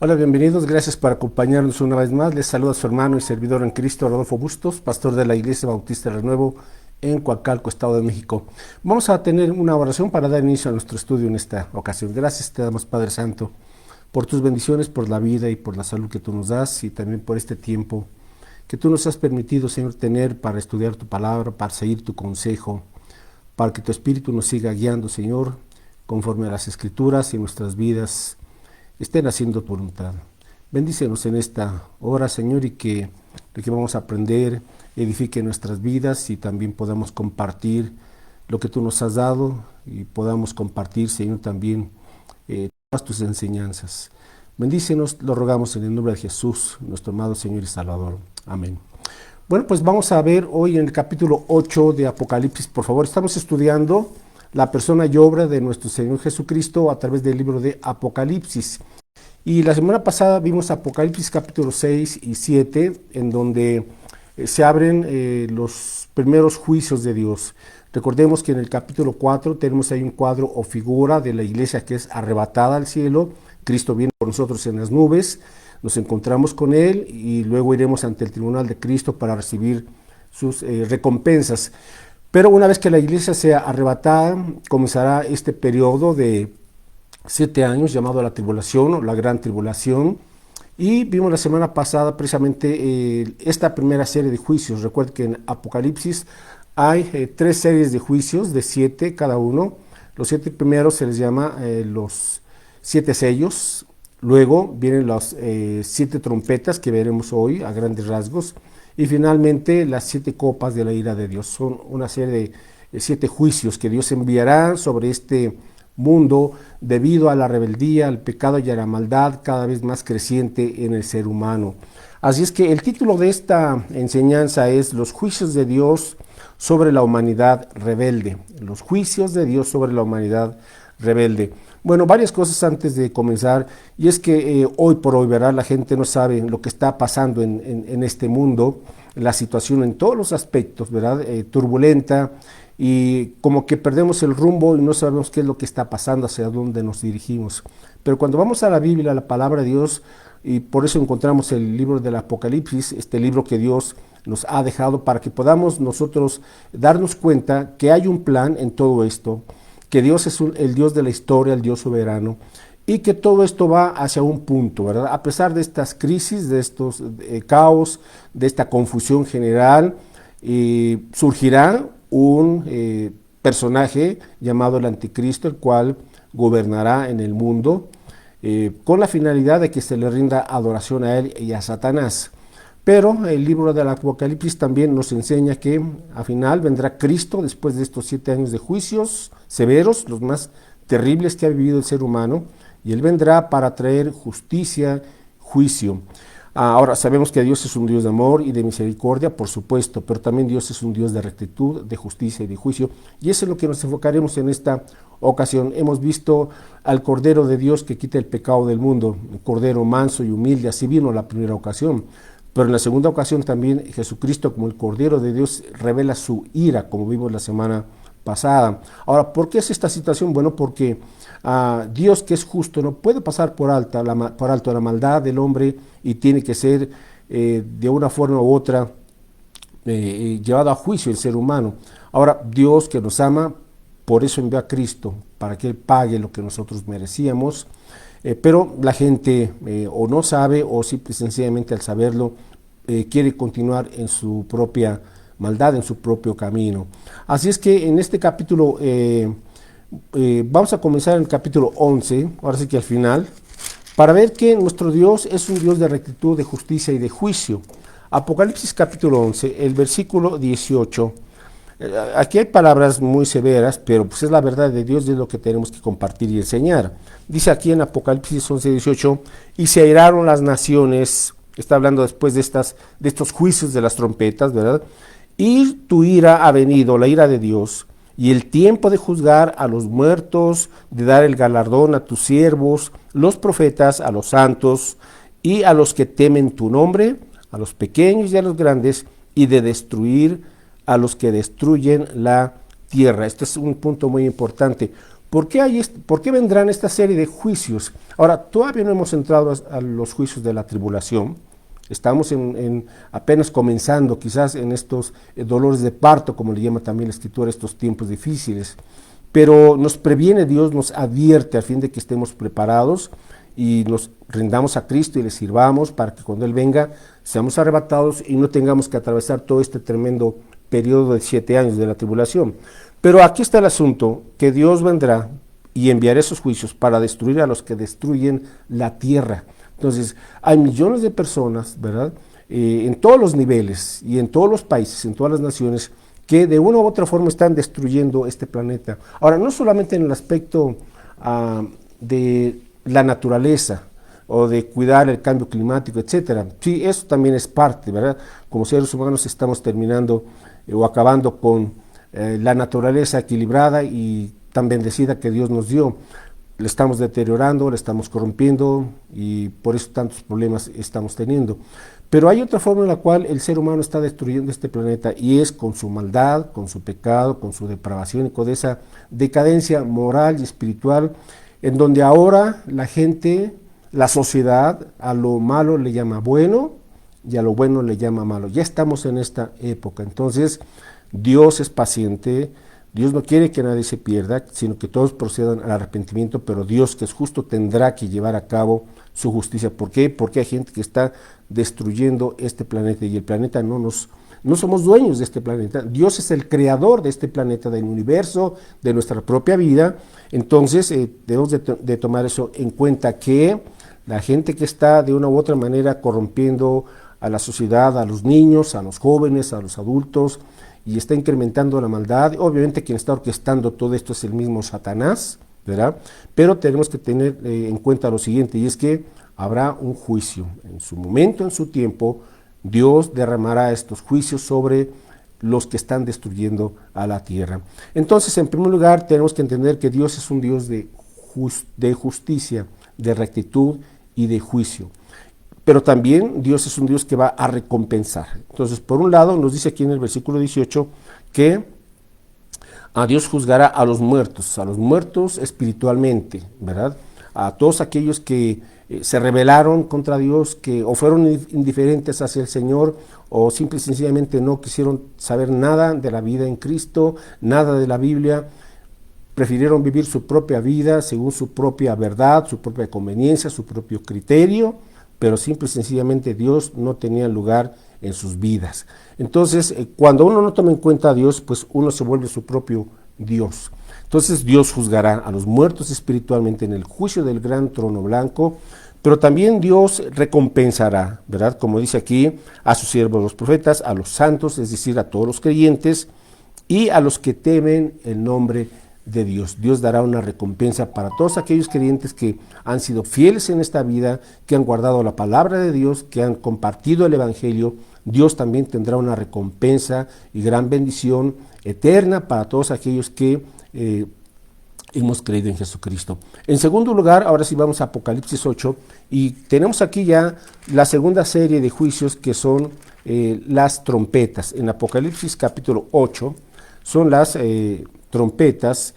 Hola, bienvenidos, gracias por acompañarnos una vez más. Les saluda su hermano y servidor en Cristo, Rodolfo Bustos, pastor de la Iglesia Bautista del Renuevo en Coacalco, Estado de México. Vamos a tener una oración para dar inicio a nuestro estudio en esta ocasión. Gracias te damos, Padre Santo, por tus bendiciones, por la vida y por la salud que tú nos das y también por este tiempo que tú nos has permitido, Señor, tener para estudiar tu palabra, para seguir tu consejo, para que tu Espíritu nos siga guiando, Señor, conforme a las Escrituras y nuestras vidas estén haciendo tu voluntad. Bendícenos en esta hora, Señor, y que lo que vamos a aprender edifique nuestras vidas y también podamos compartir lo que tú nos has dado y podamos compartir, Señor, también todas tus enseñanzas. Bendícenos, lo rogamos en el nombre de Jesús, nuestro amado Señor y Salvador. Amén. Bueno, pues vamos a ver hoy en el capítulo 8 de Apocalipsis, por favor. Estamos estudiando la persona y obra de nuestro Señor Jesucristo a través del libro de Apocalipsis. Y la semana pasada vimos Apocalipsis capítulo 6 y 7, en donde se abren los primeros juicios de Dios. Recordemos que en el capítulo 4 tenemos ahí un cuadro o figura de la iglesia que es arrebatada al cielo. Cristo viene por nosotros en las nubes, nos encontramos con Él y luego iremos ante el tribunal de Cristo para recibir sus recompensas. Pero una vez que la iglesia sea arrebatada, comenzará este periodo de 7 años llamado la tribulación o la gran tribulación. Y vimos la semana pasada precisamente esta primera serie de juicios. Recuerden que en Apocalipsis hay 3 series de juicios de 7 cada uno. Los 7 primeros se les llama los 7 sellos. Luego vienen las 7 trompetas que veremos hoy a grandes rasgos. Y finalmente las 7 copas de la ira de Dios. Son una serie de 7 juicios que Dios enviará sobre este mundo debido a la rebeldía, al pecado y a la maldad cada vez más creciente en el ser humano. Así es que el título de esta enseñanza es Los juicios de Dios sobre la humanidad rebelde. Los juicios de Dios sobre la humanidad rebelde. Bueno, varias cosas antes de comenzar, y es que hoy por hoy, ¿verdad? La gente no sabe lo que está pasando en este mundo, la situación en todos los aspectos, ¿verdad? Turbulenta, y como que perdemos el rumbo y no sabemos qué es lo que está pasando, hacia dónde nos dirigimos. Pero cuando vamos a la Biblia, a la palabra de Dios, y por eso encontramos el libro del Apocalipsis, este libro que Dios nos ha dejado para que podamos nosotros darnos cuenta que hay un plan en todo esto, que Dios es el Dios de la historia, el Dios soberano, y que todo esto va hacia un punto, ¿verdad? A pesar de estas crisis, de estos caos, de esta confusión general, surgirá un personaje llamado el Anticristo, el cual gobernará en el mundo con la finalidad de que se le rinda adoración a él y a Satanás. Pero el libro del Apocalipsis también nos enseña que al final vendrá Cristo después de estos 7 años de juicios severos, los más terribles que ha vivido el ser humano, y Él vendrá para traer justicia, juicio. Ahora sabemos que Dios es un Dios de amor y de misericordia, por supuesto, pero también Dios es un Dios de rectitud, de justicia y de juicio, y eso es lo que nos enfocaremos en esta ocasión. Hemos visto al Cordero de Dios que quita el pecado del mundo, el Cordero manso y humilde, así vino la primera ocasión. Pero en la segunda ocasión también Jesucristo, como el Cordero de Dios, revela su ira, como vimos la semana pasada. Ahora, ¿por qué es esta situación? Bueno, porque Dios, que es justo, no puede pasar por alto la maldad del hombre y tiene que ser de una forma u otra llevado a juicio el ser humano. Ahora, Dios, que nos ama, por eso envió a Cristo, para que Él pague lo que nosotros merecíamos. Pero la gente o no sabe o simple y sencillamente al saberlo quiere continuar en su propia maldad, en su propio camino. Así es que en este capítulo vamos a comenzar en el capítulo 11, ahora sí que al final, para ver que nuestro Dios es un Dios de rectitud, de justicia y de juicio. Apocalipsis capítulo 11, el versículo 18. Aquí hay palabras muy severas, pero pues es la verdad de Dios, es lo que tenemos que compartir y enseñar. Dice aquí en Apocalipsis 11:18, y se airaron las naciones, está hablando después de estos juicios de las trompetas, ¿verdad? Y tu ira ha venido, la ira de Dios, y el tiempo de juzgar a los muertos, de dar el galardón a tus siervos, los profetas, a los santos, y a los que temen tu nombre, a los pequeños y a los grandes, y de destruir a los que destruyen la tierra. Este es un punto muy importante. ¿Por qué vendrán esta serie de juicios? Ahora, todavía no hemos entrado a los juicios de la tribulación. Estamos apenas comenzando, quizás en estos dolores de parto, como le llama también la Escritura, estos tiempos difíciles. Pero nos previene Dios, nos advierte a fin de que estemos preparados y nos rindamos a Cristo y le sirvamos para que cuando Él venga seamos arrebatados y no tengamos que atravesar todo este tremendo periodo de 7 años de la tribulación. Pero aquí está el asunto, que Dios vendrá y enviará esos juicios para destruir a los que destruyen la tierra. Entonces, hay millones de personas, ¿verdad?, en todos los niveles y en todos los países, en todas las naciones, que de una u otra forma están destruyendo este planeta. Ahora, no solamente en el aspecto de la naturaleza o de cuidar el cambio climático, etcétera. Sí, eso también es parte, ¿verdad? Como seres humanos estamos terminando o acabando con la naturaleza equilibrada y tan bendecida que Dios nos dio. Le estamos deteriorando, le estamos corrompiendo y por eso tantos problemas estamos teniendo. Pero hay otra forma en la cual el ser humano está destruyendo este planeta y es con su maldad, con su pecado, con su depravación y con esa decadencia moral y espiritual, en donde ahora la gente, la sociedad, a lo malo le llama bueno y a lo bueno le llama malo. Ya estamos en esta época, entonces Dios es paciente. Dios no quiere que nadie se pierda, sino que todos procedan al arrepentimiento, pero Dios, que es justo, tendrá que llevar a cabo su justicia. ¿Por qué? Porque hay gente que está destruyendo este planeta y el planeta no somos dueños de este planeta. Dios es el creador de este planeta, del universo, de nuestra propia vida. Entonces debemos de tomar eso en cuenta, que la gente que está de una u otra manera corrompiendo a la sociedad, a los niños, a los jóvenes, a los adultos, y está incrementando la maldad. Obviamente quien está orquestando todo esto es el mismo Satanás, ¿verdad? Pero tenemos que tener en cuenta lo siguiente, y es que habrá un juicio. En su momento, en su tiempo, Dios derramará estos juicios sobre los que están destruyendo a la tierra. Entonces, en primer lugar, tenemos que entender que Dios es un Dios de justicia, de rectitud y de juicio. Pero también Dios es un Dios que va a recompensar. Entonces, por un lado, nos dice aquí en el versículo 18 que a Dios juzgará a los muertos espiritualmente, ¿verdad? A todos aquellos que se rebelaron contra Dios, que o fueron indiferentes hacia el Señor, o simple y sencillamente no quisieron saber nada de la vida en Cristo, nada de la Biblia, prefirieron vivir su propia vida según su propia verdad, su propia conveniencia, su propio criterio, pero simple y sencillamente Dios no tenía lugar en sus vidas. Entonces, cuando uno no toma en cuenta a Dios, pues uno se vuelve su propio Dios. Entonces Dios juzgará a los muertos espiritualmente en el juicio del gran trono blanco, pero también Dios recompensará, ¿verdad? Como dice aquí, a sus siervos los profetas, a los santos, es decir, a todos los creyentes, y a los que temen el nombre de Dios. Dios dará una recompensa para todos aquellos creyentes que han sido fieles en esta vida, que han guardado la palabra de Dios, que han compartido el evangelio. Dios también tendrá una recompensa y gran bendición eterna para todos aquellos que hemos creído en Jesucristo. En segundo lugar, ahora sí vamos a Apocalipsis 8 y tenemos aquí ya la segunda serie de juicios, que son las trompetas. En Apocalipsis capítulo 8 son las trompetas,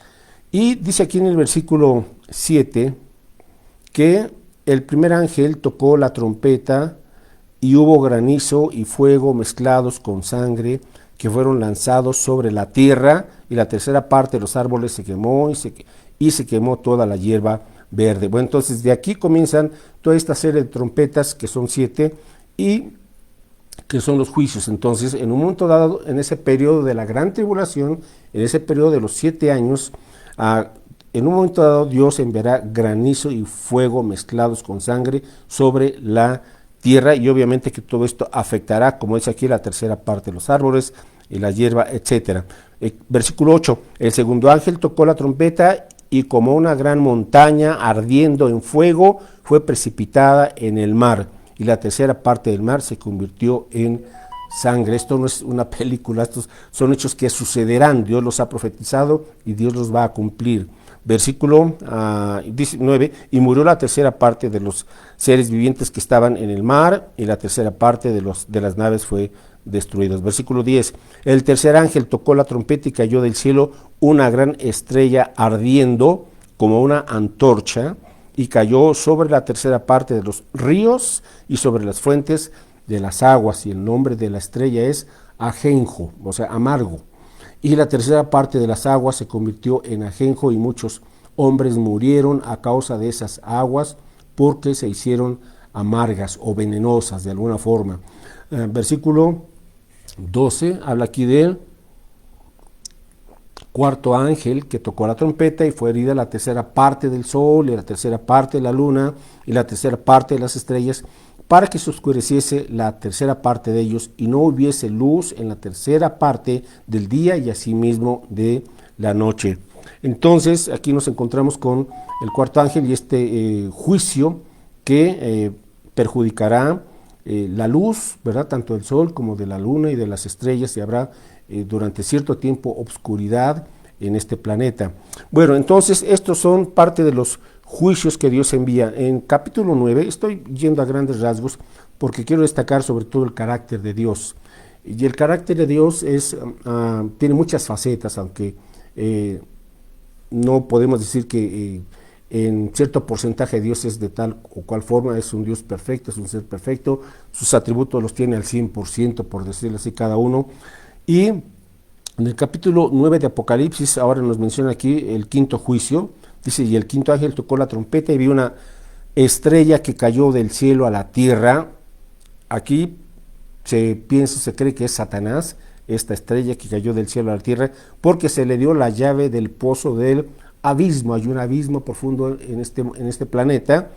y dice aquí en el versículo 7 que el primer ángel tocó la trompeta y hubo granizo y fuego mezclados con sangre, que fueron lanzados sobre la tierra, y la tercera parte de los árboles se quemó y se quemó toda la hierba verde. Bueno, entonces de aquí comienzan toda esta serie de trompetas, que son 7, y que son los juicios. Entonces, en un momento dado, en ese periodo de la gran tribulación, en ese periodo de los 7 años, en un momento dado Dios enviará granizo y fuego mezclados con sangre sobre la tierra, y obviamente que todo esto afectará, como dice aquí, la tercera parte de los árboles y la hierba, etcétera. Versículo 8, el segundo ángel tocó la trompeta, y como una gran montaña ardiendo en fuego fue precipitada en el mar, y la tercera parte del mar se convirtió en sangre. Esto no es una película, estos son hechos que sucederán. Dios los ha profetizado y Dios los va a cumplir. Versículo 19, y murió la tercera parte de los seres vivientes que estaban en el mar, y la tercera parte de las naves fue destruidos. Versículo 10, el tercer ángel tocó la trompeta y cayó del cielo una gran estrella ardiendo como una antorcha, y cayó sobre la tercera parte de los ríos y sobre las fuentes de las aguas, y el nombre de la estrella es ajenjo, o sea, amargo. Y la tercera parte de las aguas se convirtió en ajenjo, y muchos hombres murieron a causa de esas aguas, porque se hicieron amargas o venenosas de alguna forma. Versículo 12 habla aquí del cuarto ángel que tocó la trompeta, y fue herida la tercera parte del sol, y la tercera parte de la luna, y la tercera parte de las estrellas, para que se oscureciese la tercera parte de ellos, y no hubiese luz en la tercera parte del día, y asimismo de la noche. Entonces aquí nos encontramos con el cuarto ángel y este juicio que perjudicará la luz, ¿verdad?, tanto del sol como de la luna y de las estrellas, y habrá durante cierto tiempo obscuridad en este planeta. Bueno, entonces estos son parte de los juicios que Dios envía. En capítulo 9, estoy yendo a grandes rasgos porque quiero destacar sobre todo el carácter de Dios. Y el carácter de Dios tiene muchas facetas, aunque no podemos decir que en cierto porcentaje Dios es de tal o cual forma, es un Dios perfecto, es un ser perfecto, sus atributos los tiene al 100%, por decirlo así, cada uno. Y en el capítulo 9 de Apocalipsis, ahora nos menciona aquí el quinto juicio, dice, y el quinto ángel tocó la trompeta y vi una estrella que cayó del cielo a la tierra. Aquí se cree que es Satanás, esta estrella que cayó del cielo a la tierra, porque se le dio la llave del pozo del abismo. Hay un abismo profundo en este planeta.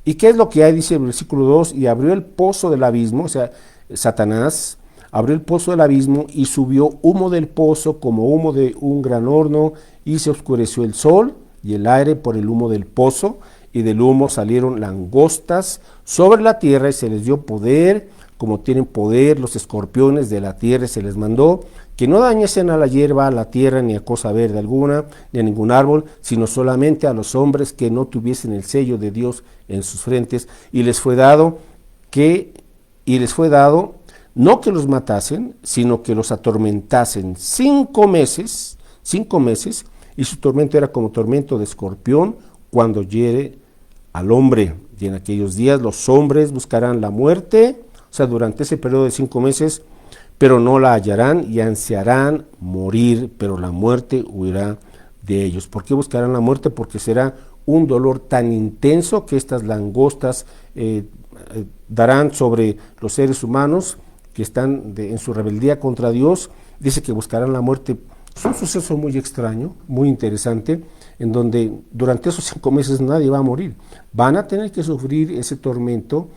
¿Y qué es lo que hay? Dice el versículo 2, y abrió el pozo del abismo, o sea, Satanás abrió el pozo del abismo, y subió humo del pozo como humo de un gran horno, y se oscureció el sol y el aire por el humo del pozo, y del humo salieron langostas sobre la tierra, y se les dio poder, como tienen poder los escorpiones de la tierra, y se les mandó que no dañasen a la hierba, a la tierra, ni a cosa verde alguna, ni a ningún árbol, sino solamente a los hombres que no tuviesen el sello de Dios en sus frentes, y les fue dado no que los matasen, sino que los atormentasen 5 meses, y su tormento era como tormento de escorpión cuando hiere al hombre. Y en aquellos días los hombres buscarán la muerte, o sea, durante ese periodo de 5 meses, pero no la hallarán, y ansiarán morir, pero la muerte huirá de ellos. ¿Por qué buscarán la muerte? Porque será un dolor tan intenso que estas langostas darán sobre los seres humanos que están en su rebeldía contra Dios. Dice que buscarán la muerte. Es un suceso muy extraño, muy interesante, en donde durante esos 5 meses nadie va a morir. Van a tener que sufrir ese tormento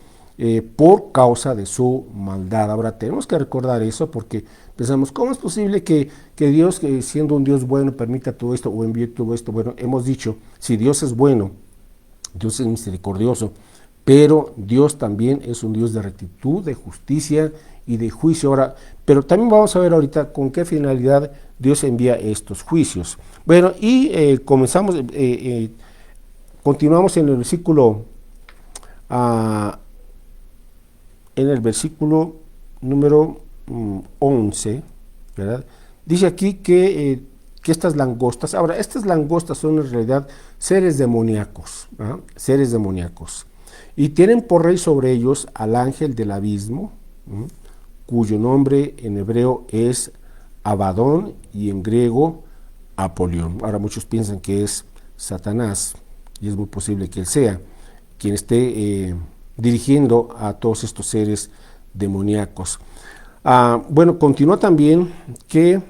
por causa de su maldad. Ahora tenemos que recordar eso, porque pensamos, ¿cómo es posible que Dios, siendo un Dios bueno, permita todo esto o envíe todo esto? Bueno, hemos dicho, si Dios es bueno, Dios es misericordioso, pero Dios también es un Dios de rectitud, de justicia y de juicio. Ahora, pero también vamos a ver ahorita con qué finalidad Dios envía estos juicios. Bueno, y continuamos en el versículo número 11, ¿verdad? Dice aquí que estas langostas, ahora estas langostas son en realidad seres demoníacos, ¿verdad? Seres demoníacos, y tienen por rey sobre ellos al ángel del abismo, ¿verdad?, cuyo nombre en hebreo es Abadón y en griego Apolión. Ahora muchos piensan que es Satanás, y es muy posible que él sea quien esté dirigiendo a todos estos seres demoníacos. Bueno, continúa también que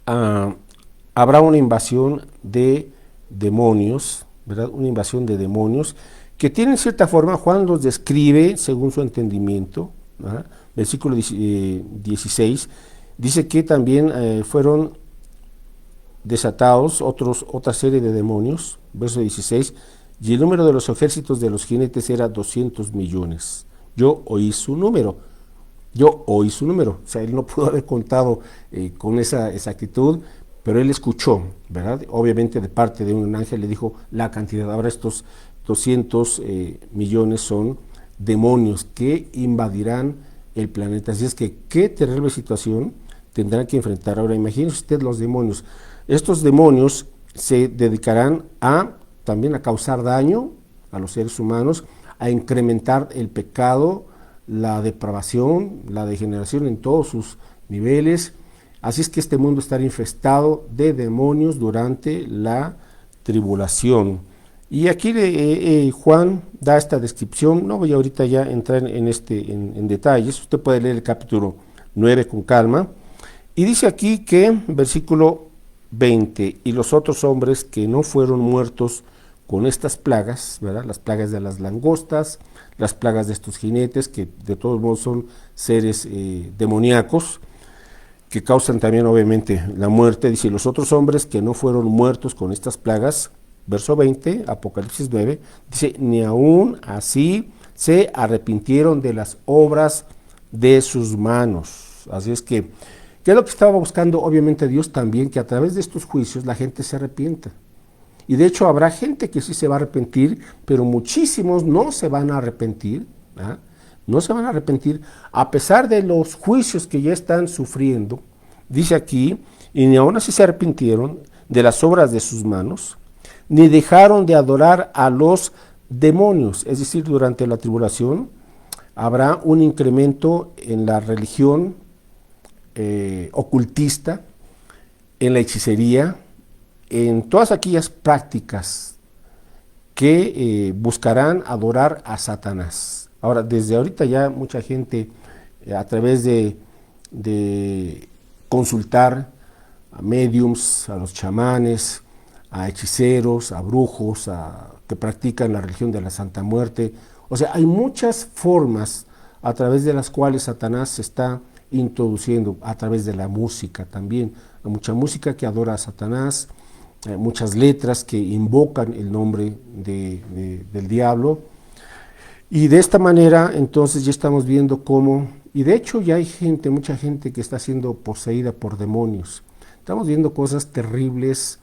habrá una invasión de demonios, ¿verdad? Una invasión de demonios que tienen cierta forma. Juan los describe según su entendimiento, ¿verdad? Versículo 16 dice que también fueron desatados otra serie de demonios. Verso 16, y el número de los ejércitos de los jinetes era 200 millones. Yo oí su número. O sea, él no pudo haber contado con esa exactitud, pero él escuchó, ¿verdad? Obviamente de parte de un ángel le dijo la cantidad. Ahora estos 200 millones son demonios que invadirán el planeta. Así es que qué terrible situación tendrán que enfrentar. Ahora imagínese usted los demonios. Estos demonios se dedicarán también a causar daño a los seres humanos, a incrementar el pecado, la depravación, la degeneración en todos sus niveles. Así es que este mundo estará infestado de demonios durante la tribulación. Y aquí Juan da esta descripción. No voy ahorita ya a entrar en detalles. Usted puede leer el capítulo 9 con calma. Y dice aquí que, versículo 20, y los otros hombres que no fueron muertos con estas plagas, ¿verdad? Las plagas de las langostas, las plagas de estos jinetes, que de todos modos son seres demoníacos, que causan también obviamente la muerte. Dice, los otros hombres que no fueron muertos con estas plagas, verso 20, Apocalipsis 9, dice, ni aún así se arrepintieron de las obras de sus manos. Así es que, ¿qué es lo que estaba buscando obviamente Dios también? Que a través de estos juicios la gente se arrepienta. Y de hecho habrá gente que sí se va a arrepentir, pero muchísimos no se van a arrepentir, ¿ah? No se van a arrepentir, a pesar de los juicios que ya están sufriendo. Dice aquí, y ni aún así se arrepintieron de las obras de sus manos, ni dejaron de adorar a los demonios. Es decir, durante la tribulación habrá un incremento en la religión ocultista, en la hechicería, en todas aquellas prácticas que buscarán adorar a Satanás. Ahora, desde ahorita ya mucha gente a través de consultar a médiums, a los chamanes, a hechiceros, a brujos, que practican la religión de la Santa Muerte. O sea, hay muchas formas a través de las cuales Satanás se está introduciendo, a través de la música también. Hay mucha música que adora a Satanás, muchas letras que invocan el nombre del diablo. Y de esta manera, entonces, ya estamos viendo cómo, y de hecho ya hay gente, mucha gente que está siendo poseída por demonios. Estamos viendo cosas terribles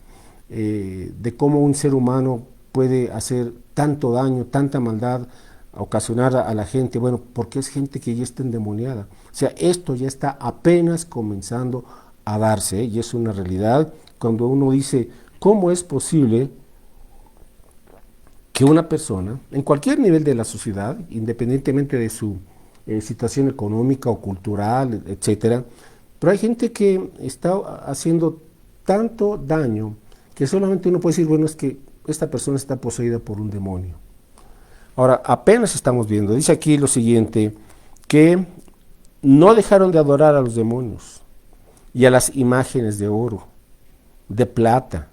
de cómo un ser humano puede hacer tanto daño, tanta maldad, ocasionar a la gente, bueno, porque es gente que ya está endemoniada. O sea, esto ya está apenas comenzando a darse, y es una realidad. Cuando uno dice, ¿cómo es posible que una persona, en cualquier nivel de la sociedad, independientemente de su situación económica o cultural, etcétera, pero hay gente que está haciendo tanto daño que solamente uno puede decir, bueno, es que esta persona está poseída por un demonio? Ahora, apenas estamos viendo, dice aquí lo siguiente, que no dejaron de adorar a los demonios y a las imágenes de oro, de plata,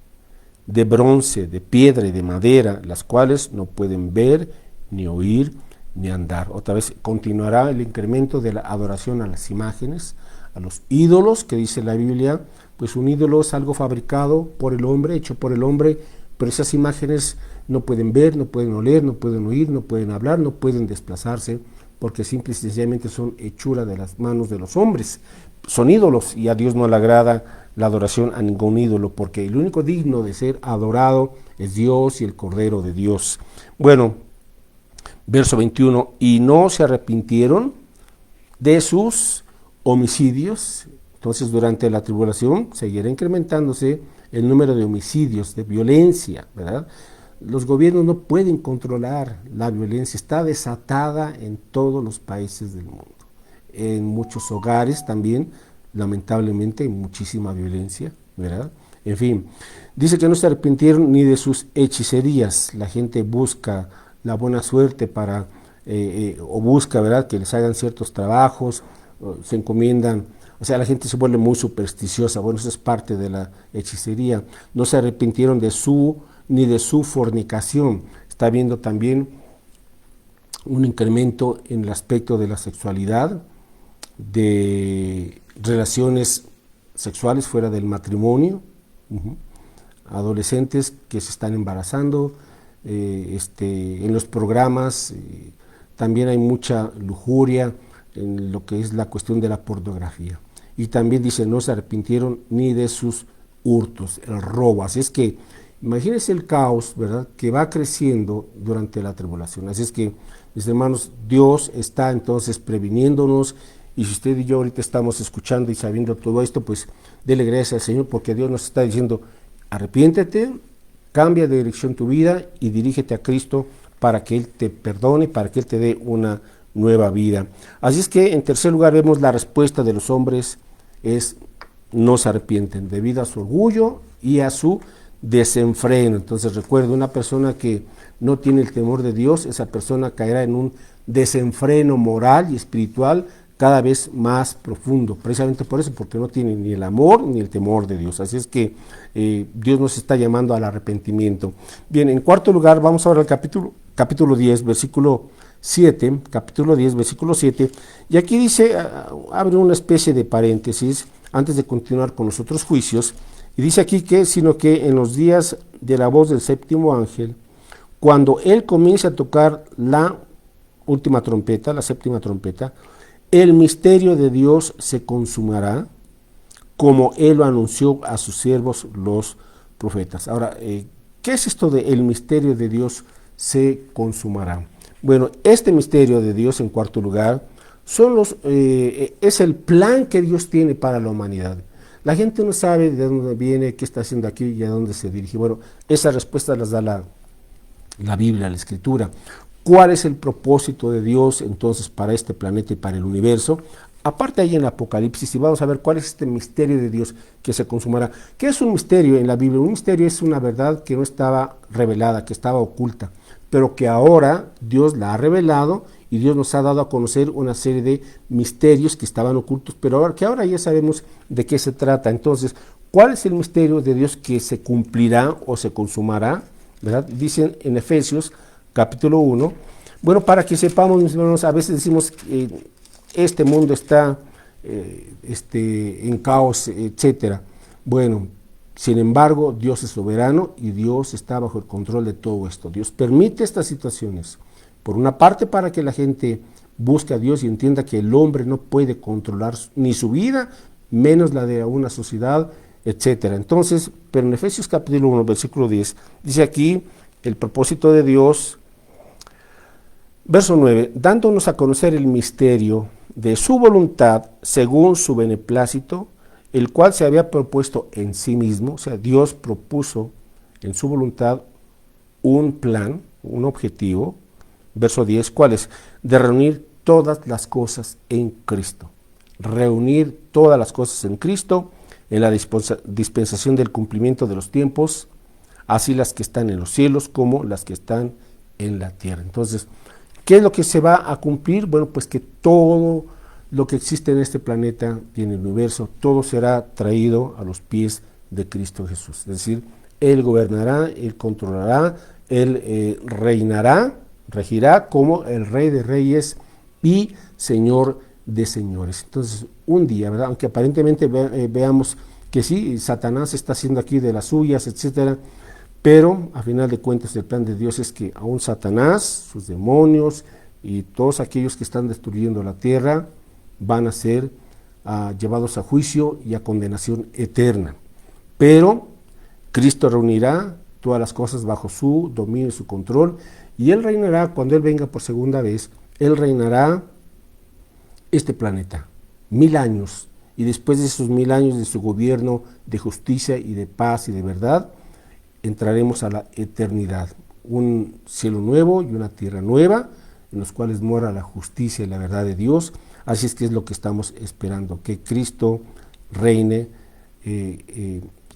de bronce, de piedra y de madera, las cuales no pueden ver, ni oír, ni andar. Otra vez continuará el incremento de la adoración a las imágenes, a los ídolos, que dice la Biblia. Pues un ídolo es algo fabricado por el hombre, hecho por el hombre, pero esas imágenes no pueden ver, no pueden oler, no pueden oír, no pueden hablar, no pueden desplazarse, porque simple y sencillamente son hechura de las manos de los hombres. Son ídolos, y a Dios no le agrada la adoración a ningún ídolo, porque el único digno de ser adorado es Dios y el Cordero de Dios. Bueno, verso 21, y no se arrepintieron de sus homicidios. Entonces, durante la tribulación seguirá incrementándose el número de homicidios, de violencia, ¿verdad? Los gobiernos no pueden controlar la violencia, está desatada en todos los países del mundo. En muchos hogares también, lamentablemente, hay muchísima violencia, ¿verdad? En fin, dice que no se arrepintieron ni de sus hechicerías. La gente busca la buena suerte para, o busca, ¿verdad?, que les hagan ciertos trabajos, se encomiendan. O sea, la gente se vuelve muy supersticiosa. Bueno, eso es parte de la hechicería. No se arrepintieron ni de su fornicación. Está habiendo también un incremento en el aspecto de la sexualidad, de relaciones sexuales fuera del matrimonio, adolescentes que se están embarazando, en los programas también hay mucha lujuria en lo que es la cuestión de la pornografía. Y también dice, no se arrepintieron ni de sus hurtos, el robo. Así es que Imagínense el caos, ¿verdad?, que va creciendo durante la tribulación. Así es que, mis hermanos, Dios está entonces previniéndonos, y si usted y yo ahorita estamos escuchando y sabiendo todo esto, pues dele gracias al Señor, porque Dios nos está diciendo, arrepiéntete, cambia de dirección tu vida y dirígete a Cristo para que Él te perdone, para que Él te dé una nueva vida. Así es que, en tercer lugar, vemos la respuesta de los hombres es no se arrepienten debido a su orgullo y a su desenfreno. Entonces recuerda, una persona que no tiene el temor de Dios, esa persona caerá en un desenfreno moral y espiritual cada vez más profundo, precisamente por eso, porque no tiene ni el amor ni el temor de Dios. Así es que Dios nos está llamando al arrepentimiento. Bien, en cuarto lugar, vamos ahora al capítulo 10, versículo 7, capítulo 10, versículo 7, y aquí dice, abre una especie de paréntesis antes de continuar con los otros juicios, y dice aquí que, sino que en los días de la voz del séptimo ángel, cuando él comience a tocar la última trompeta, la séptima trompeta, el misterio de Dios se consumará, como él lo anunció a sus siervos los profetas. Ahora, ¿qué es esto de el misterio de Dios se consumará? Bueno, este misterio de Dios, en cuarto lugar, es el plan que Dios tiene para la humanidad. La gente no sabe de dónde viene, qué está haciendo aquí y a dónde se dirige. Bueno, esas respuestas las da la Biblia, la Escritura. ¿Cuál es el propósito de Dios entonces para este planeta y para el universo? Aparte ahí en el Apocalipsis, y vamos a ver cuál es este misterio de Dios que se consumará. ¿Qué es un misterio en la Biblia? Un misterio es una verdad que no estaba revelada, que estaba oculta, pero que ahora Dios la ha revelado y Dios nos ha dado a conocer una serie de misterios que estaban ocultos, pero ahora ya sabemos de qué se trata. Entonces, ¿cuál es el misterio de Dios que se cumplirá o se consumará? ¿Verdad? Dicen en Efesios capítulo 1, bueno, para que sepamos, mis hermanos, a veces decimos que este mundo está en caos, etcétera. Bueno, sin embargo, Dios es soberano y Dios está bajo el control de todo esto. Dios permite estas situaciones, por una parte, para que la gente busque a Dios y entienda que el hombre no puede controlar ni su vida, menos la de una sociedad, etcétera. Entonces, pero en Efesios capítulo 1, versículo 10, dice aquí el propósito de Dios. Verso 9, dándonos a conocer el misterio de su voluntad según su beneplácito, el cual se había propuesto en sí mismo, o sea, Dios propuso en su voluntad un plan, un objetivo. Verso 10, ¿cuál es? De reunir todas las cosas en Cristo. Reunir todas las cosas en Cristo, en la dispensación del cumplimiento de los tiempos, así las que están en los cielos como las que están en la tierra. Entonces, ¿qué es lo que se va a cumplir? Bueno, pues que todo lo que existe en este planeta y en el universo, todo será traído a los pies de Cristo Jesús. Es decir, Él gobernará, Él controlará, Él regirá como el Rey de Reyes y Señor de Señores. Entonces, un día, ¿verdad? Aunque aparentemente veamos que sí, Satanás está haciendo aquí de las suyas, etcétera, pero a final de cuentas el plan de Dios es que aún Satanás, sus demonios y todos aquellos que están destruyendo la tierra van a ser llevados a juicio y a condenación eterna. Pero Cristo reunirá todas las cosas bajo su dominio y su control, y Él reinará cuando Él venga por segunda vez. Él reinará este planeta 1000 años, y después de esos 1000 años de su gobierno de justicia y de paz y de verdad, entraremos a la eternidad, un cielo nuevo y una tierra nueva, en los cuales mora la justicia y la verdad de Dios. Así es que es lo que estamos esperando, que Cristo reine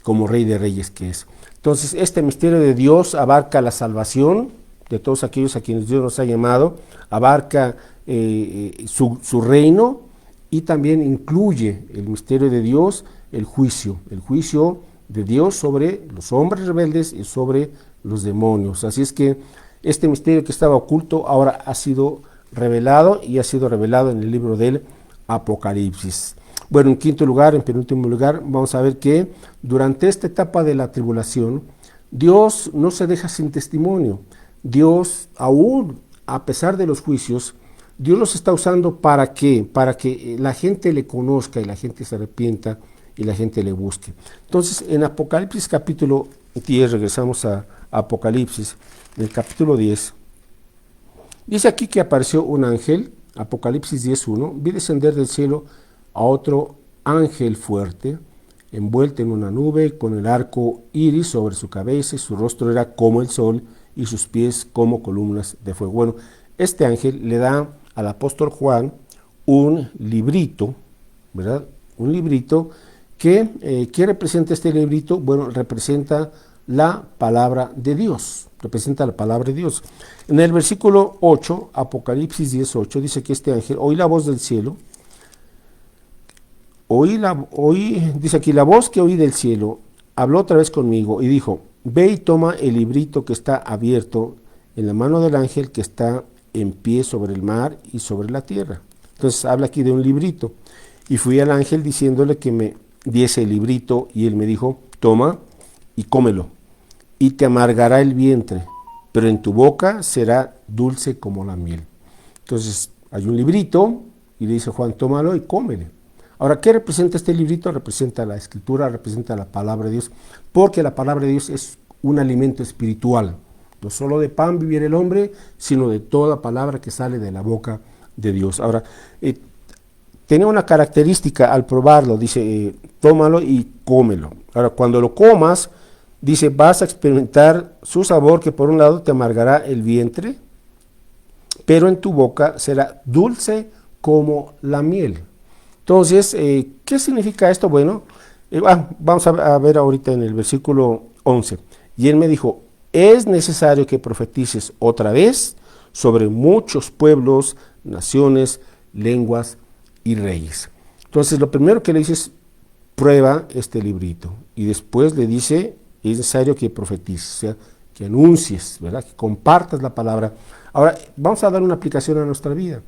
como Rey de Reyes que es. Entonces, este misterio de Dios abarca la salvación de todos aquellos a quienes Dios nos ha llamado, abarca su reino, y también incluye el misterio de Dios, el juicio de Dios sobre los hombres rebeldes y sobre los demonios. Así es que este misterio que estaba oculto ahora ha sido revelado, y ha sido revelado en el libro del Apocalipsis. Bueno, en quinto lugar, en penúltimo lugar, vamos a ver que durante esta etapa de la tribulación, Dios no se deja sin testimonio. Dios, aún a pesar de los juicios, Dios los está usando ¿para qué? Para que la gente le conozca y la gente se arrepienta y la gente le busque. Entonces, en Apocalipsis capítulo 10, regresamos a Apocalipsis, en el capítulo 10. Dice aquí que apareció un ángel, Apocalipsis 10:1, vi descender del cielo a otro ángel fuerte, envuelto en una nube, con el arco iris sobre su cabeza, y su rostro era como el sol, y sus pies como columnas de fuego. Bueno, este ángel le da al apóstol Juan un librito, ¿verdad? Un librito que, ¿qué representa este librito? Bueno, representa la palabra de Dios, representa la palabra de Dios. En el versículo 8, Apocalipsis 10:8, dice que este ángel, oí la voz del cielo, dice aquí, la voz que oí del cielo, habló otra vez conmigo y dijo, ve y toma el librito que está abierto en la mano del ángel que está en pie sobre el mar y sobre la tierra. Entonces habla aquí de un librito. Y fui al ángel diciéndole que me diese el librito, y él me dijo, toma y cómelo, y te amargará el vientre, pero en tu boca será dulce como la miel. Entonces hay un librito, y le dice Juan, tómalo y cómele. Ahora, ¿qué representa este librito? Representa la escritura, representa la palabra de Dios, porque la palabra de Dios es un alimento espiritual. No solo de pan vivirá el hombre, sino de toda palabra que sale de la boca de Dios. Ahora, tiene una característica al probarlo, dice, tómalo y cómelo. Ahora, cuando lo comas, dice, vas a experimentar su sabor, que por un lado te amargará el vientre, pero en tu boca será dulce como la miel. Entonces, ¿qué significa esto? Bueno, vamos a ver ahorita en el versículo 11. Y él me dijo, es necesario que profetices otra vez sobre muchos pueblos, naciones, lenguas y reyes. Entonces, lo primero que le dice es, prueba este librito. Y después le dice, es necesario que profetices, o sea, que anuncies, ¿verdad? Que compartas la palabra. Ahora, vamos a dar una aplicación a nuestra vida.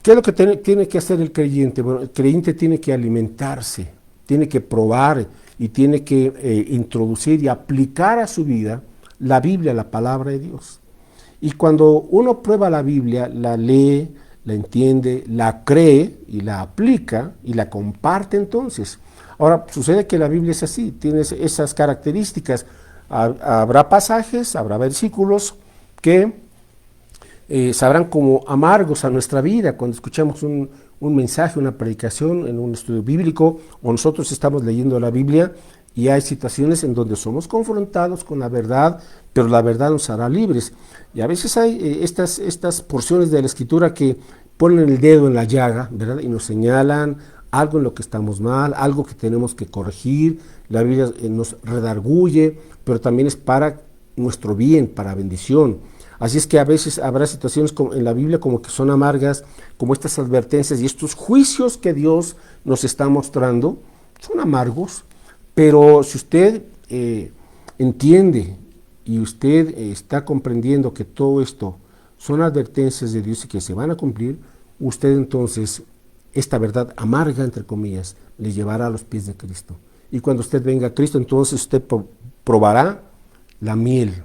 ¿Qué es lo que tiene que hacer el creyente? Bueno, el creyente tiene que alimentarse, tiene que probar y tiene que introducir y aplicar a su vida la Biblia, la palabra de Dios. Y cuando uno prueba la Biblia, la lee, la entiende, la cree y la aplica y la comparte entonces. Ahora, sucede que la Biblia es así, tiene esas características. Habrá pasajes, habrá versículos que sabrán como amargos a nuestra vida cuando escuchamos un mensaje, una predicación en un estudio bíblico, o nosotros estamos leyendo la Biblia y hay situaciones en donde somos confrontados con la verdad, pero la verdad nos hará libres. Y a veces hay estas porciones de la Escritura que ponen el dedo en la llaga, ¿verdad? Y nos señalan algo en lo que estamos mal, algo que tenemos que corregir. La Biblia nos redarguye, pero también es para nuestro bien, para bendición. Así es que a veces habrá situaciones en la Biblia como que son amargas, como estas advertencias y estos juicios que Dios nos está mostrando, son amargos, pero si usted entiende y usted está comprendiendo que todo esto son advertencias de Dios y que se van a cumplir, usted entonces, esta verdad amarga, entre comillas, le llevará a los pies de Cristo. Y cuando usted venga a Cristo, entonces usted probará la miel.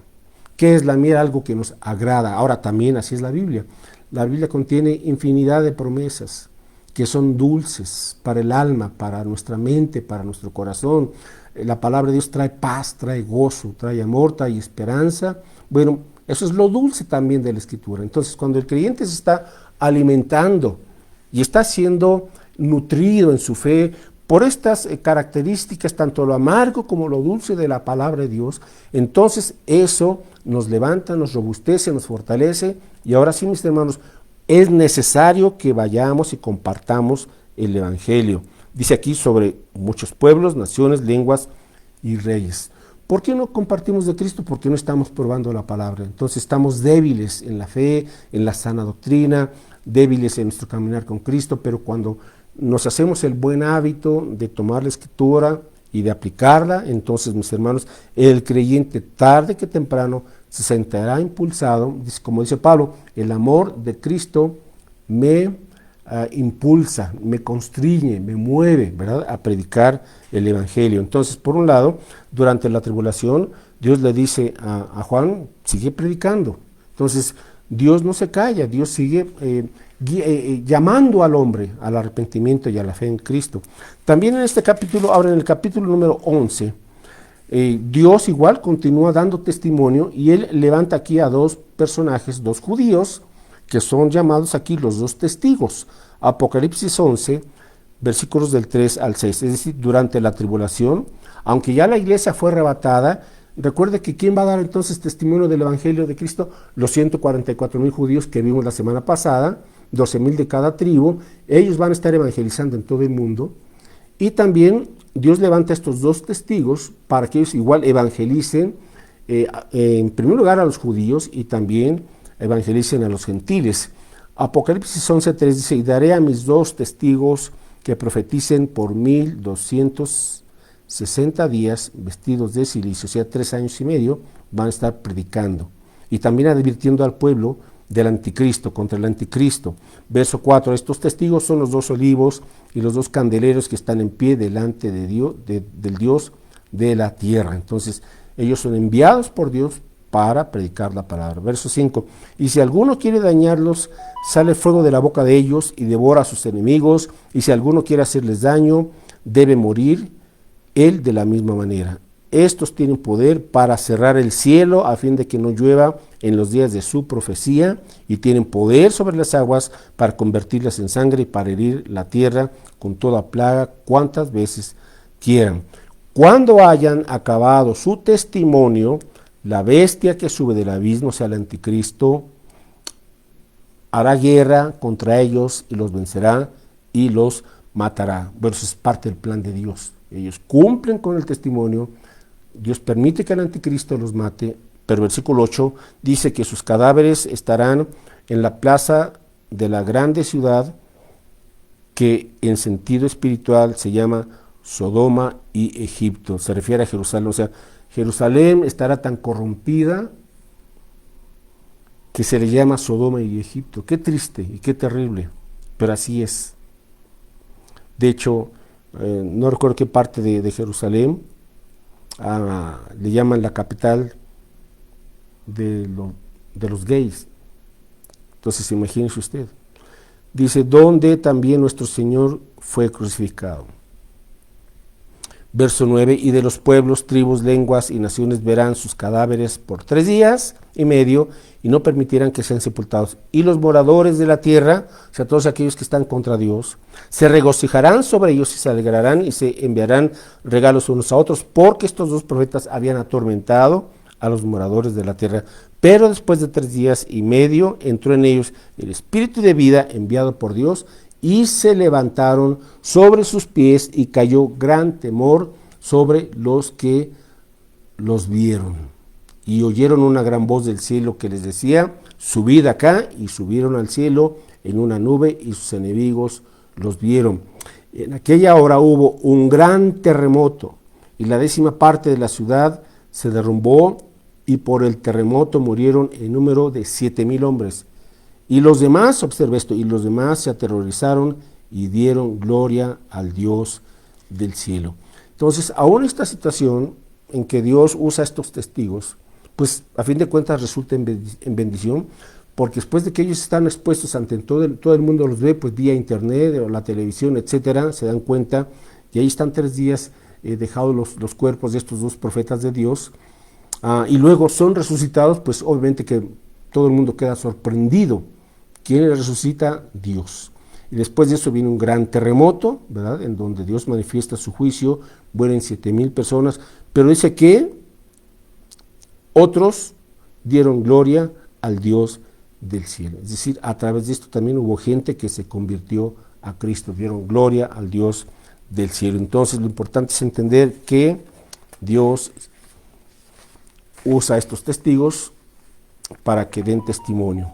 ¿Qué es la miel? Algo que nos agrada. Ahora también así es la Biblia. La Biblia contiene infinidad de promesas que son dulces para el alma, para nuestra mente, para nuestro corazón. La palabra de Dios trae paz, trae gozo, trae amor, trae esperanza. Bueno, eso es lo dulce también de la Escritura. Entonces, cuando el creyente se está alimentando y está siendo nutrido en su fe por estas características, tanto lo amargo como lo dulce de la palabra de Dios, entonces eso nos levanta, nos robustece, nos fortalece. Y ahora sí, mis hermanos, es necesario que vayamos y compartamos el Evangelio. Dice aquí sobre muchos pueblos, naciones, lenguas y reyes. ¿Por qué no compartimos de Cristo? Porque no estamos probando la palabra. Entonces estamos débiles en la fe, en la sana doctrina, débiles en nuestro caminar con Cristo, pero cuando nos hacemos el buen hábito de tomar la Escritura y de aplicarla, entonces, mis hermanos, el creyente tarde que temprano se sentirá impulsado, como dice Pablo, el amor de Cristo me impulsa, me constriñe, me mueve, ¿verdad?, a predicar el Evangelio. Entonces, por un lado, durante la tribulación, Dios le dice a Juan, sigue predicando. Entonces, Dios no se calla, Dios sigue llamando al hombre al arrepentimiento y a la fe en Cristo. También en este capítulo, ahora en el capítulo número 11, Dios igual continúa dando testimonio y él levanta aquí a dos personajes, dos judíos, que son llamados aquí los dos testigos. Apocalipsis 11, versículos del 3 al 6, es decir, durante la tribulación, aunque ya la iglesia fue arrebatada, recuerde que ¿quién va a dar entonces testimonio del Evangelio de Cristo? Los 144,000 judíos que vimos la semana pasada, 12,000 de cada tribu, ellos van a estar evangelizando en todo el mundo, y también Dios levanta a estos dos testigos para que ellos igual evangelicen, en primer lugar a los judíos y también evangelicen a los gentiles. Apocalipsis 11:3 dice, y daré a mis dos testigos que profeticen por 1260 días vestidos de silicio, o sea, 3 años y medio, van a estar predicando y también advirtiendo al pueblo del anticristo, contra el anticristo. Verso 4, estos testigos son los dos olivos y los dos candeleros que están en pie delante de Dios, del Dios de la tierra. Entonces, ellos son enviados por Dios para predicar la palabra. Verso 5, y si alguno quiere dañarlos, sale fuego de la boca de ellos y devora a sus enemigos, y si alguno quiere hacerles daño, debe morir él de la misma manera. Estos tienen poder para cerrar el cielo a fin de que no llueva en los días de su profecía, y tienen poder sobre las aguas para convertirlas en sangre y para herir la tierra con toda plaga cuantas veces quieran. Cuando hayan acabado su testimonio, la bestia que sube del abismo, o sea, el anticristo, hará guerra contra ellos y los vencerá y los matará. Bueno, eso es parte del plan de Dios. Ellos cumplen con el testimonio, Dios permite que el anticristo los mate, pero versículo 8 dice que sus cadáveres estarán en la plaza de la grande ciudad que en sentido espiritual se llama Sodoma y Egipto. Se refiere a Jerusalén, o sea, Jerusalén estará tan corrompida que se le llama Sodoma y Egipto. Qué triste y qué terrible, pero así es. De hecho, no recuerdo qué parte de Jerusalén, le llaman la capital de los gays. Entonces imagínese usted. Dice, donde también nuestro Señor fue crucificado. Verso 9, y de los pueblos, tribus, lenguas y naciones verán sus cadáveres por 3 días y medio y no permitirán que sean sepultados. Y los moradores de la tierra, o sea, todos aquellos que están contra Dios, se regocijarán sobre ellos y se alegrarán y se enviarán regalos unos a otros, porque estos dos profetas habían atormentado a los moradores de la tierra. Pero después de 3 días y medio entró en ellos el espíritu de vida enviado por Dios, y se levantaron sobre sus pies y cayó gran temor sobre los que los vieron. Y oyeron una gran voz del cielo que les decía, subid acá, y subieron al cielo en una nube y sus enemigos los vieron. En aquella hora hubo un gran terremoto y la 10ª parte de la ciudad se derrumbó y por el terremoto murieron en número de 7,000 hombres. Y los demás, observa esto, y los demás se aterrorizaron y dieron gloria al Dios del cielo. Entonces, aún esta situación en que Dios usa estos testigos, pues a fin de cuentas resulta en bendición, porque después de que ellos están expuestos ante todo el mundo los ve, pues vía internet o la televisión, etcétera, se dan cuenta, y ahí están 3 días dejados los cuerpos de estos dos profetas de Dios, y luego son resucitados, pues obviamente que todo el mundo queda sorprendido. ¿Quién les resucita? Dios. Y después de eso viene un gran terremoto, ¿verdad?, en donde Dios manifiesta su juicio, mueren 7,000 personas, pero dice que otros dieron gloria al Dios del cielo. Es decir, a través de esto también hubo gente que se convirtió a Cristo, dieron gloria al Dios del cielo. Entonces lo importante es entender que Dios usa estos testigos para que den testimonio.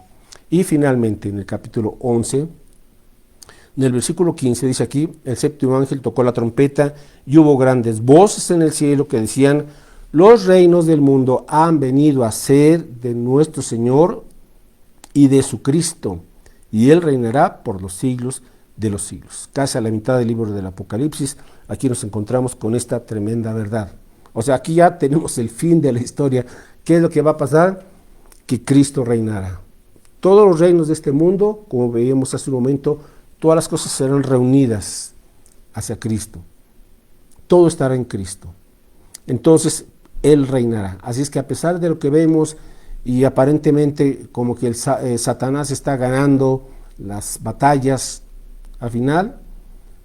Y finalmente, en el capítulo 11, en el versículo 15, dice aquí, el 7º ángel tocó la trompeta y hubo grandes voces en el cielo que decían, los reinos del mundo han venido a ser de nuestro Señor y de su Cristo, y Él reinará por los siglos de los siglos. Casi a la mitad del libro del Apocalipsis, aquí nos encontramos con esta tremenda verdad. O sea, aquí ya tenemos el fin de la historia. ¿Qué es lo que va a pasar? Que Cristo reinará. Todos los reinos de este mundo, como veíamos hace un momento, todas las cosas serán reunidas hacia Cristo. Todo estará en Cristo. entonces Él reinará. Así es que a pesar de lo que vemos y aparentemente como que Satanás está ganando las batallas, al final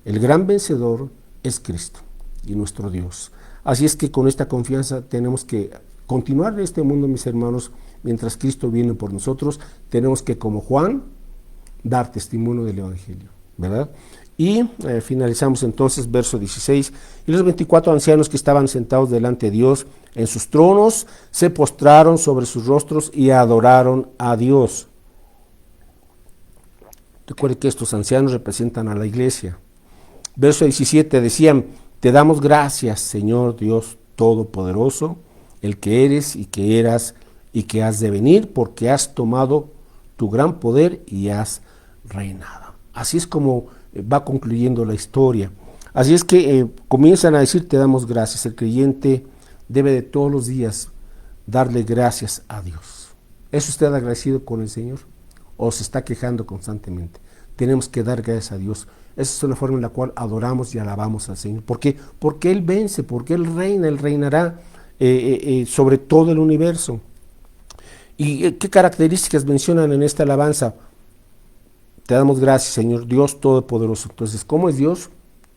el gran vencedor es Cristo y nuestro Dios. Así es que con esta confianza tenemos que continuar en este mundo, mis hermanos, mientras Cristo viene por nosotros. Tenemos que, como Juan, dar testimonio del Evangelio, ¿verdad? Y finalizamos entonces, verso 16. Y los 24 ancianos que estaban sentados delante de Dios en sus tronos, se postraron sobre sus rostros y adoraron a Dios. Recuerde que estos ancianos representan a la iglesia. Verso 17 decían: te damos gracias, Señor Dios Todopoderoso, el que eres y que eras y que has de venir, porque has tomado tu gran poder y has reinado. Así es como va concluyendo la historia. Así es que comienzan a decir: te damos gracias. El creyente debe de todos los días darle gracias a Dios. ¿Es usted agradecido con el Señor o se está quejando constantemente? Tenemos que dar gracias a Dios. Esa es la forma en la cual adoramos y alabamos al Señor. ¿Por qué? Porque Él vence, porque Él reina, Él reinará sobre todo el universo. ¿Y qué características mencionan en esta alabanza? Te damos gracias, Señor Dios Todopoderoso. Entonces, ¿cómo es Dios?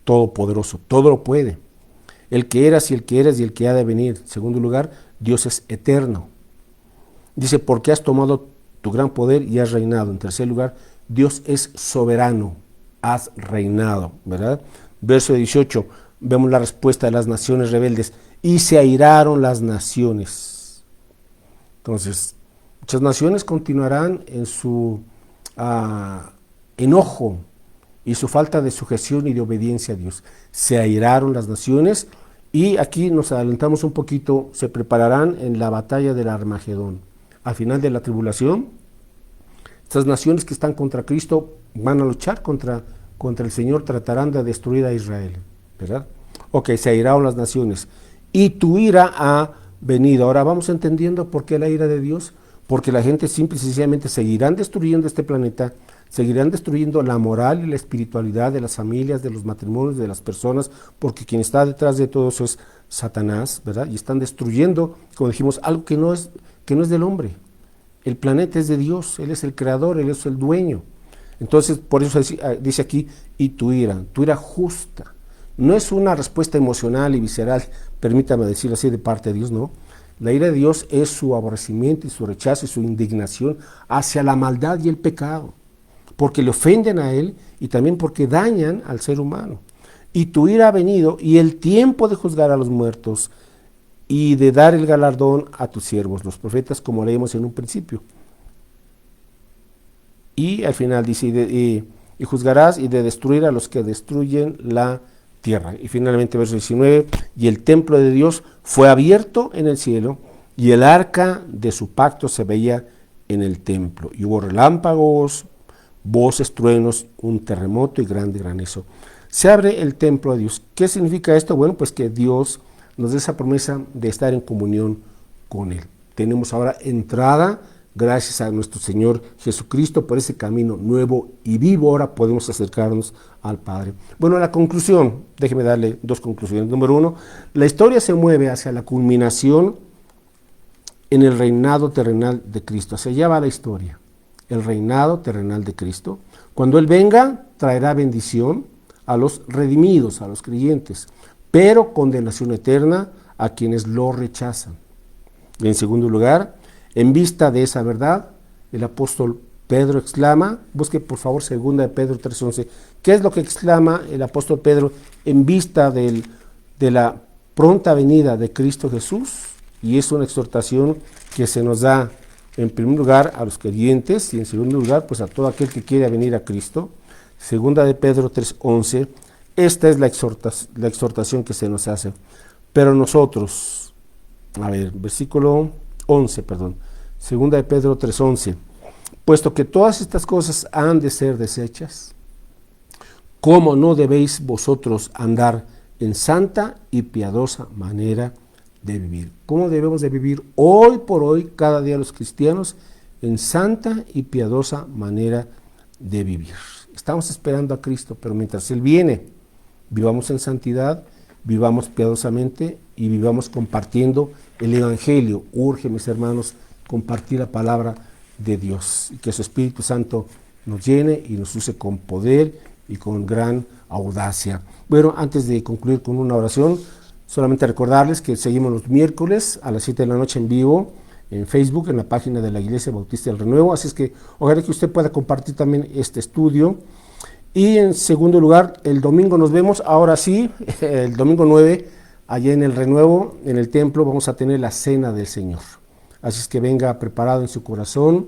Todopoderoso, todo lo puede. El que eras y el que eres y el que ha de venir. En segundo lugar, Dios es eterno. Dice: porque has tomado tu gran poder y has reinado. En tercer lugar, Dios es soberano, has reinado, ¿verdad? Verso 18, vemos la respuesta de las naciones rebeldes: y se airaron las naciones. Entonces, muchas naciones continuarán en su enojo y su falta de sujeción y de obediencia a Dios. Se airaron las naciones, y aquí nos adelantamos un poquito: se prepararán en la batalla del Armagedón. Al final de la tribulación, estas naciones que están contra Cristo van a luchar contra el Señor, tratarán de destruir a Israel, ¿verdad? Ok, se airaron las naciones, y tu ira ha venido. Ahora vamos entendiendo por qué la ira de Dios. Porque la gente simple y sencillamente seguirán destruyendo este planeta, seguirán destruyendo la moral y la espiritualidad de las familias, de los matrimonios, de las personas, porque quien está detrás de todo eso es Satanás, ¿verdad? Y están destruyendo, como dijimos, algo que no es del hombre. El planeta es de Dios, Él es el creador, Él es el dueño. Entonces, por eso dice aquí: y tu ira justa. No es una respuesta emocional y visceral, permítame decirlo así, de parte de Dios, no. La ira de Dios es su aborrecimiento y su rechazo y su indignación hacia la maldad y el pecado, porque le ofenden a Él y también porque dañan al ser humano. Y tu ira ha venido, y el tiempo de juzgar a los muertos y de dar el galardón a tus siervos, los profetas, como leímos en un principio. Y al final dice: y juzgarás y de destruir a los que destruyen la tierra. Y finalmente, verso 19, y el templo de Dios fue abierto en el cielo, y el arca de su pacto se veía en el templo. Y hubo relámpagos, voces, truenos, un terremoto y grande granizo. Se abre el templo de Dios. ¿Qué significa esto? Bueno, pues que Dios nos da esa promesa de estar en comunión con Él. Tenemos ahora entrada, gracias a nuestro Señor Jesucristo, por ese camino nuevo y vivo. Ahora podemos acercarnos al Padre. Bueno, la conclusión, déjeme darle dos conclusiones. Número uno, la historia se mueve hacia la culminación en el reinado terrenal de Cristo. Hacia allá va la historia, el reinado terrenal de Cristo. Cuando Él venga, traerá bendición a los redimidos, a los creyentes, pero condenación eterna a quienes lo rechazan. Y en segundo lugar, en vista de esa verdad, el apóstol Pedro exclama, busque por favor 2 de Pedro 3:11, ¿qué es lo que exclama el apóstol Pedro en vista de la pronta venida de Cristo Jesús? Y es una exhortación que se nos da en primer lugar a los creyentes y en segundo lugar pues a todo aquel que quiera venir a Cristo. 2 de Pedro 3:11, esta es la exhortación que se nos hace. Pero nosotros, versículo 11, 2 de Pedro 3:11, puesto que todas estas cosas han de ser deshechas, ¿cómo no debéis vosotros andar en santa y piadosa manera de vivir? ¿Cómo debemos de vivir hoy por hoy, cada día los cristianos, en santa y piadosa manera de vivir? Estamos esperando a Cristo, pero mientras Él viene, vivamos en santidad, vivamos piadosamente y vivamos compartiendo el Evangelio. Urge, mis hermanos, compartir la palabra de Dios y que su Espíritu Santo nos llene y nos use con poder y con gran audacia. Bueno, antes de concluir con una oración, solamente recordarles que seguimos los miércoles a las 7 de la noche en vivo en Facebook, en la página de la Iglesia Bautista del Renuevo, así es que ojalá que usted pueda compartir también este estudio. Y en segundo lugar, el domingo nos vemos, ahora sí, el domingo 9, allá en el Renuevo, en el templo, vamos a tener la Cena del Señor. Así es que venga preparado en su corazón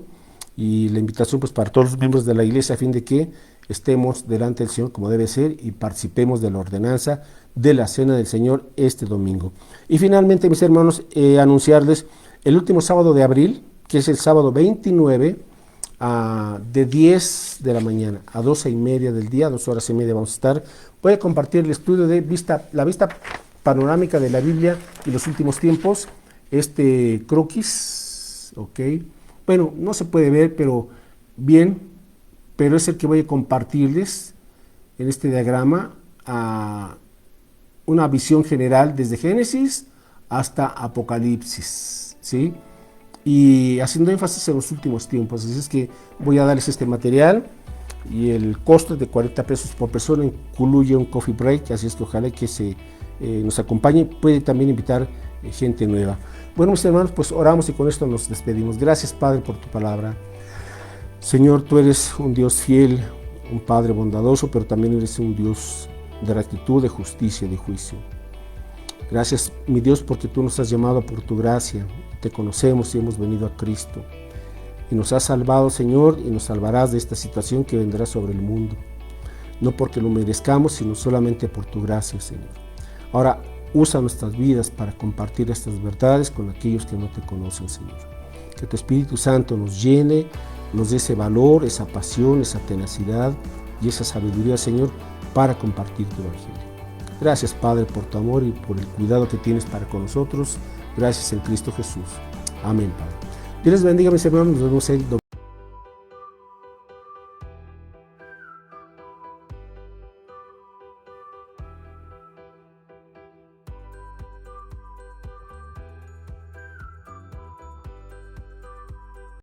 y la invitación pues para todos los miembros de la iglesia a fin de que estemos delante del Señor como debe ser y participemos de la ordenanza de la Cena del Señor este domingo. Y finalmente, mis hermanos, anunciarles el último sábado de abril, que es el sábado 29, de 10 de la mañana a 12:30 del día, 2 horas y media vamos a estar. Voy a compartir el estudio de la vista panorámica de la Biblia y los últimos tiempos, este croquis, ok. Bueno, no se puede ver, pero bien, pero es el que voy a compartirles en este diagrama, una visión general desde Génesis hasta Apocalipsis, ¿sí? Y haciendo énfasis en los últimos tiempos. Así es que voy a darles este material y el costo es de 40 pesos por persona, incluye un coffee break, así es que ojalá que nos acompañe. Puede también invitar gente nueva. Bueno, mis hermanos, pues oramos y con esto nos despedimos. Gracias, Padre, por tu palabra. Señor, tú eres un Dios fiel, un Padre bondadoso, pero también eres un Dios de rectitud, de justicia y de juicio. Gracias, mi Dios, porque tú nos has llamado por tu gracia. Te conocemos y hemos venido a Cristo. Y nos has salvado, Señor, y nos salvarás de esta situación que vendrá sobre el mundo. No porque lo merezcamos, sino solamente por tu gracia, Señor. Ahora, usa nuestras vidas para compartir estas verdades con aquellos que no te conocen, Señor. Que tu Espíritu Santo nos llene, nos dé ese valor, esa pasión, esa tenacidad y esa sabiduría, Señor, para compartir tu Evangelio. Gracias, Padre, por tu amor y por el cuidado que tienes para con nosotros. Gracias en Cristo Jesús. Amén, Padre. Dios les bendiga, mis hermanos. Nos vemos el domingo.